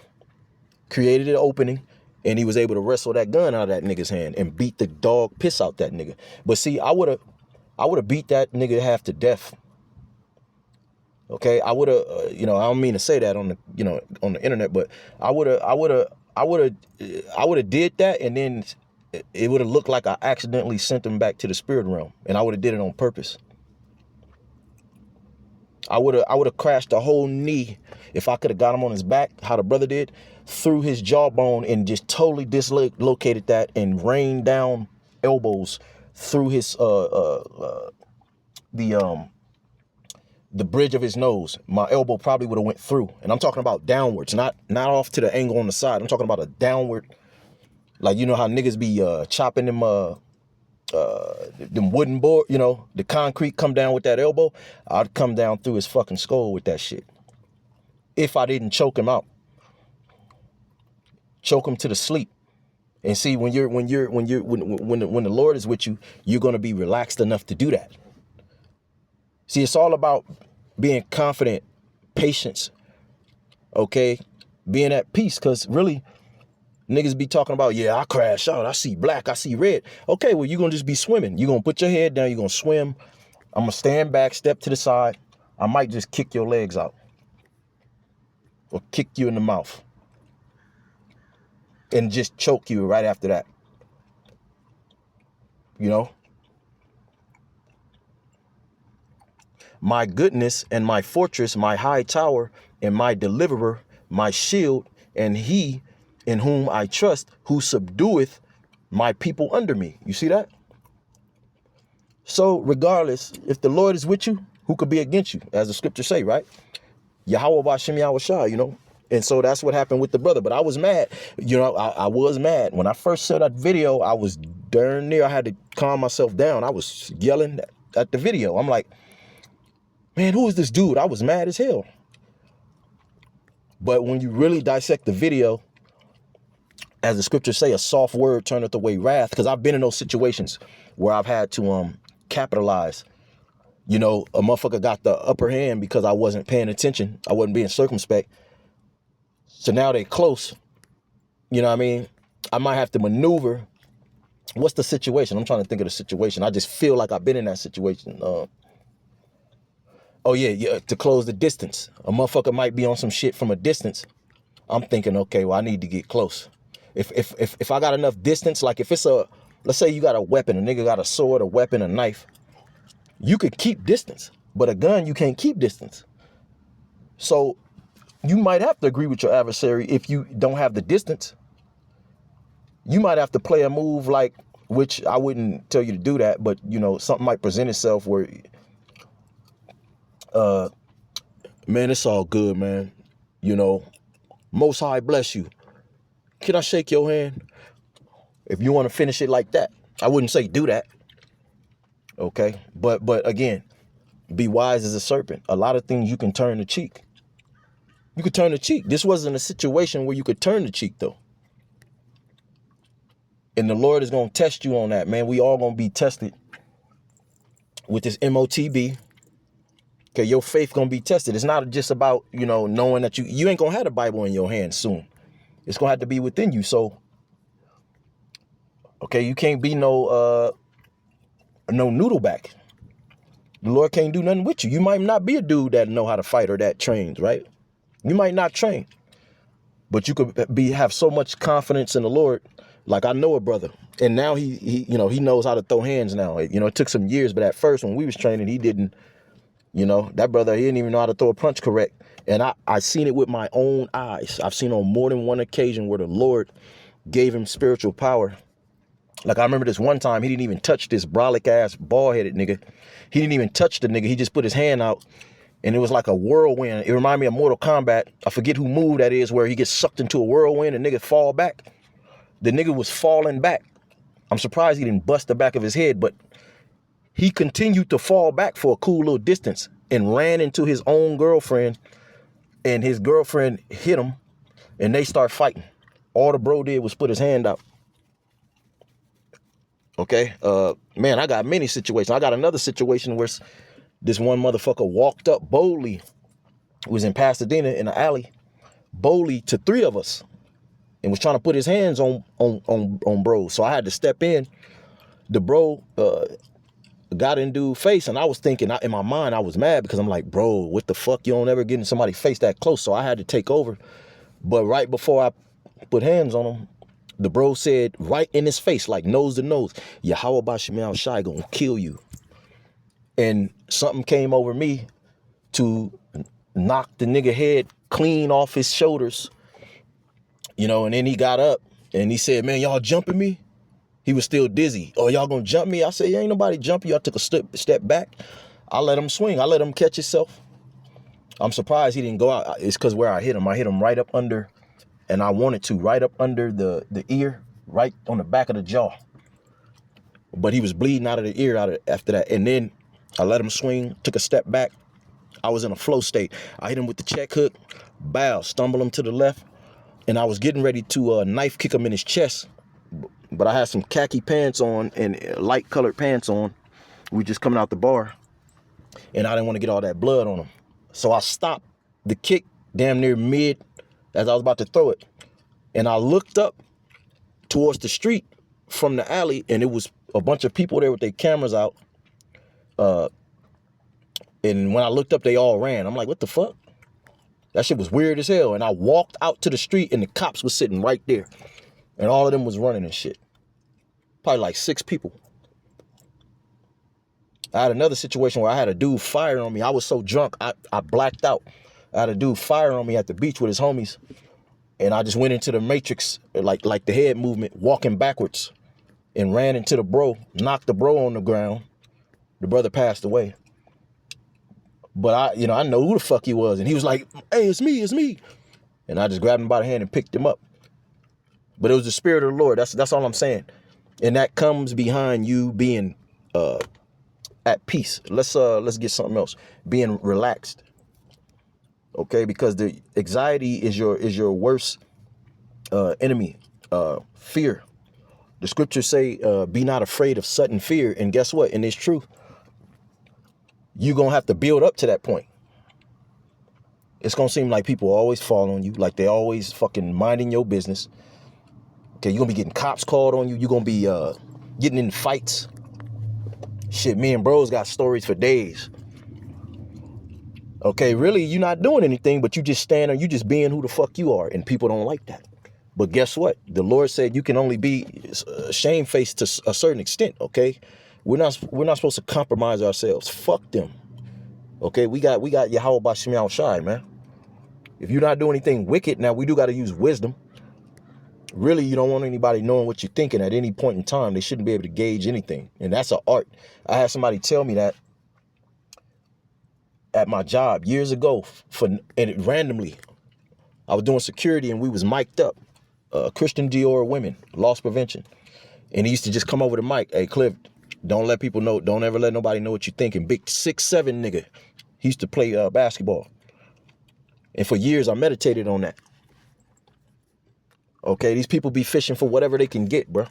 created an opening, and he was able to wrestle that gun out of that nigga's hand and beat the dog piss out that nigga. But see, I would have beat that nigga half to death. Okay, I would have, I don't mean to say that on the, on the internet, but I would have did that, and then it would have looked like I accidentally sent him back to the spirit realm, and I would have did it on purpose. I would have crashed the whole knee if I could have got him on his back, how the brother did, through his jawbone and just totally dislocated that and rained down elbows through his the bridge of his nose. My elbow probably would have went through, and I'm talking about downwards, not off to the angle on the side. I'm talking about a downward, like, you know how niggas be chopping them wooden board, the concrete come down with that elbow. I'd come down through his fucking skull with that shit. If I didn't choke him out, choke him to the sleep. And see, when the Lord is with you, you're gonna be relaxed enough to do that. See, it's all about being confident, patience, okay, being at peace. Because really, niggas be talking about, yeah, I crash out, I see black, I see red. Okay, well, you're going to just be swimming. You're going to put your head down, you're going to swim. I'm going to stand back, step to the side. I might just kick your legs out or kick you in the mouth and just choke you right after that. My goodness and my fortress, my high tower and my deliverer, my shield, and he in whom I trust, who subdueth my people under me. You see that? So regardless, if the Lord is with you, who could be against you? As the scriptures say, right? Yahweh Bashem Yahushua, And so that's what happened with the brother. But I was mad. I was mad. When I first saw that video, I was darn near, I had to calm myself down. I was yelling at the video. I'm like, man, who is this dude? I was mad as hell. But when you really dissect the video, as the scriptures say, a soft word turneth away wrath. Because I've been in those situations where I've had to capitalize. A motherfucker got the upper hand because I wasn't paying attention. I wasn't being circumspect. So now they close. You know what I mean? I might have to maneuver. What's the situation? I'm trying to think of the situation. I just feel like I've been in that situation. To close the distance. A motherfucker might be on some shit from a distance. I'm thinking, okay, well, I need to get close. If I got enough distance, like if it's let's say you got a weapon, a nigga got a sword, a weapon, a knife, you could keep distance, but a gun, you can't keep distance. So you might have to agree with your adversary if you don't have the distance. You might have to play a move like, which I wouldn't tell you to do that, but something might present itself where, man, it's all good, man. Most High bless you. Can I shake your hand? If you want to finish it like that, I wouldn't say do that. Okay. But again, be wise as a serpent. A lot of things you can turn the cheek. You could turn the cheek. This wasn't a situation where you could turn the cheek though. And the Lord is going to test you on that, man. We all going to be tested with this MOTB. Okay. Your faith going to be tested. It's not just about, knowing that you ain't going to have the Bible in your hand soon. It's going to have to be within you. So, okay, you can't be no noodleback. The Lord can't do nothing with you. You might not be a dude that know how to fight or that trains, right? You might not train, but you could have so much confidence in the Lord. Like I know a brother, and now he knows how to throw hands now. It took some years, but at first when we was training, he didn't. That brother, he didn't even know how to throw a punch correct. And I seen it with my own eyes. I've seen on more than one occasion where the Lord gave him spiritual power. Like I remember this one time, he didn't even touch this brolic ass bald-headed nigga. He didn't even touch the nigga. He just put his hand out and it was like a whirlwind. It reminded me of Mortal Kombat. I forget who move that is, where he gets sucked into a whirlwind and nigga fall back. The nigga was falling back. I'm surprised he didn't bust the back of his head, but he continued to fall back for a cool little distance and ran into his own girlfriend. And his girlfriend hit him and they start fighting. All the bro did was put his hand out Okay, man, I got many situations. I got another situation where this one motherfucker walked up boldly, was in Pasadena in the alley, boldly to 3 of us, and was trying to put his hands on bro. So I had to step in. The bro got in dude's face, and I was thinking, in my mind, I was mad because I'm like, bro, what the fuck? You don't ever get in somebody's face that close. So I had to take over. But right before I put hands on him, the bro said right in his face, like nose to nose, Yahweh Bashim Al Shai gonna kill you. And something came over me to knock the nigga head clean off his shoulders, you know, and then he got up and he said, man, y'all jumping me? He was still dizzy. Oh, y'all gonna jump me? I said, ain't nobody jumping you. I took a step back. I let him swing. I let him catch himself. I'm surprised he didn't go out. It's because where I hit him right up under, and I wanted to, right up under the ear, right on the back of the jaw. But he was bleeding out of the ear after that. And then I let him swing, took a step back. I was in a flow state. I hit him with the check hook, bow, stumble him to the left, and I was getting ready to knife kick him in his chest. But I had some khaki pants on and light colored pants on. We just coming out the bar, and I didn't want to get all that blood on him. So I stopped the kick damn near mid as I was about to throw it. And I looked up towards the street from the alley, and it was a bunch of people there with their cameras out. And when I looked up, they all ran. I'm like, what the fuck? That shit was weird as hell. And I walked out to the street, and the cops was sitting right there. And all of them was running and shit. Probably like 6 people. I had another situation where I had a dude fire on me. I was so drunk, I blacked out. I had a dude fire on me at the beach with his homies. And I just went into the matrix, like the head movement, walking backwards. And ran into the bro, knocked the bro on the ground. The brother passed away. But I know who the fuck he was. And he was like, hey, it's me. And I just grabbed him by the hand and picked him up. But it was the spirit of the Lord. That's all I'm saying. And that comes behind you being at peace. Let's get something else. Being relaxed. Okay, because the anxiety is your worst enemy. Fear. The scriptures say, be not afraid of sudden fear. And guess what? And it's true. You're going to have to build up to that point. It's going to seem like people always fall on you, like they always fucking minding your business. Okay, you're going to be getting cops called on you. You're going to be getting in fights. Shit, me and bros got stories for days. Okay, really, you're not doing anything, but you just stand there, you just being who the fuck you are, and people don't like that. But guess what? The Lord said you can only be shamefaced to a certain extent, okay? We're not supposed to compromise ourselves. Fuck them. Okay, we got Yahweh Bashim Al Shai, man. If you're not doing anything wicked, now we do got to use wisdom. Really, you don't want anybody knowing what you're thinking at any point in time. They shouldn't be able to gauge anything. And that's an art. I had somebody tell me that at my job years ago, randomly. I was doing security and we was mic'd up. Christian Dior women, loss prevention. And he used to just come over the mic. Hey, Cliff, don't let people know. Don't ever let nobody know what you're thinking. Big 6'7" nigga. He used to play basketball. And for years, I meditated on that. Okay, these people be fishing for whatever they can get, bro.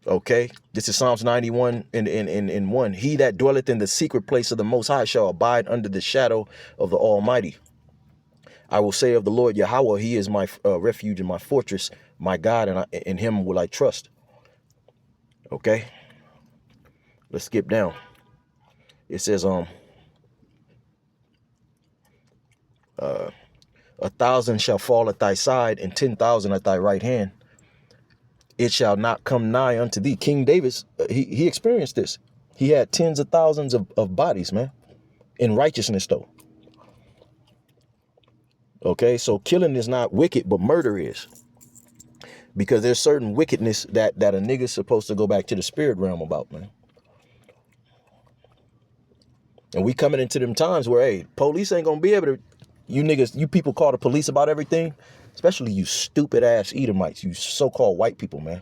Okay, this is Psalms 91 and 1. He that dwelleth in the secret place of the Most High shall abide under the shadow of the Almighty. I will say of the Lord Yahweh, he is my refuge and my fortress, my God, and in him will I trust. Okay, let's skip down. It says, 1,000 shall fall at thy side and 10,000 at thy right hand. It shall not come nigh unto thee. King David, he experienced this. He had tens of thousands of bodies, man, in righteousness though. Okay, so killing is not wicked, but murder is. Because there's certain wickedness that a nigga's supposed to go back to the spirit realm about, man. And we coming into them times where, hey, police ain't gonna be able to, you niggas, you people call the police about everything, especially you stupid ass Edomites, you so-called white people, man.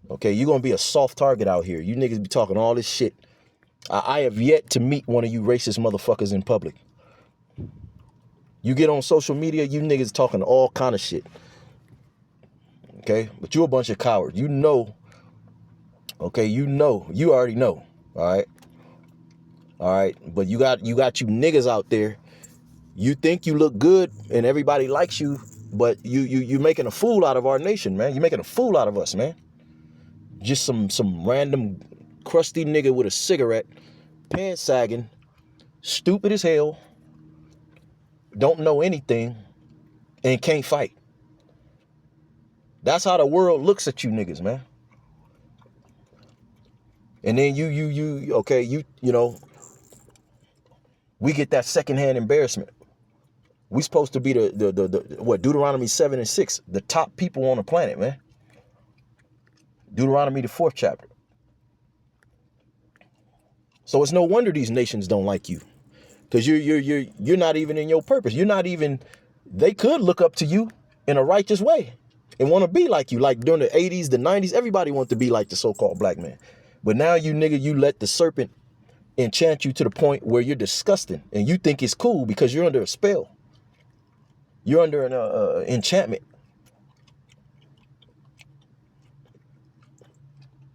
Okay, you're gonna be a soft target out here. You niggas be talking all this shit. I have yet to meet one of you racist motherfuckers in public. You get on social media, you niggas talking all kind of shit. Okay, but you a bunch of cowards. You know. Okay, you already know. All right. But you got you niggas out there. You think you look good and everybody likes you, but you making a fool out of our nation, man. You making a fool out of us, man. Just some random crusty nigga with a cigarette, pants sagging, stupid as hell, don't know anything, and can't fight. That's how the world looks at you niggas, man. And then you know, we get that secondhand embarrassment. We supposed to be the what, Deuteronomy 7 and 6, the top people on the planet, man. Deuteronomy, the 4th chapter. So it's no wonder these nations don't like you, because you're not even in your purpose. You're not even. They could look up to you in a righteous way and want to be like you. Like during the 80s, the 90s, everybody wanted to be like the so-called black man. But now you nigga, you let the serpent enchant you to the point where you're disgusting and you think it's cool because you're under a spell. You're under an enchantment.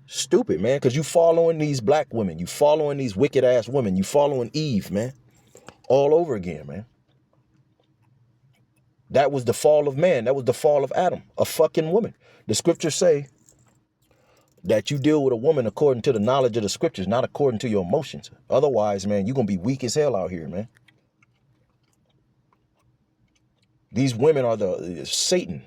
Stupid, man, because you following these black women. You following these wicked ass women. You following Eve, man. All over again, man. That was the fall of man. That was the fall of Adam, a fucking woman. The scriptures say that you deal with a woman according to the knowledge of the scriptures, not according to your emotions. Otherwise, man, you're going to be weak as hell out here, man. These women are the Satan.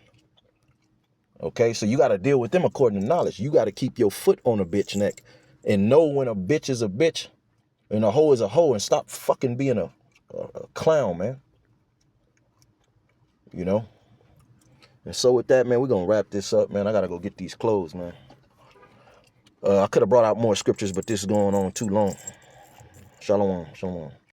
Okay, so you got to deal with them according to knowledge. You got to keep your foot on a bitch neck and know when a bitch is a bitch and a hoe is a hoe, and stop fucking being a clown, man. You know? And so with that, man, we're going to wrap this up, man. I got to go get these clothes, man. I could have brought out more scriptures, but this is going on too long. Shalom, shalom.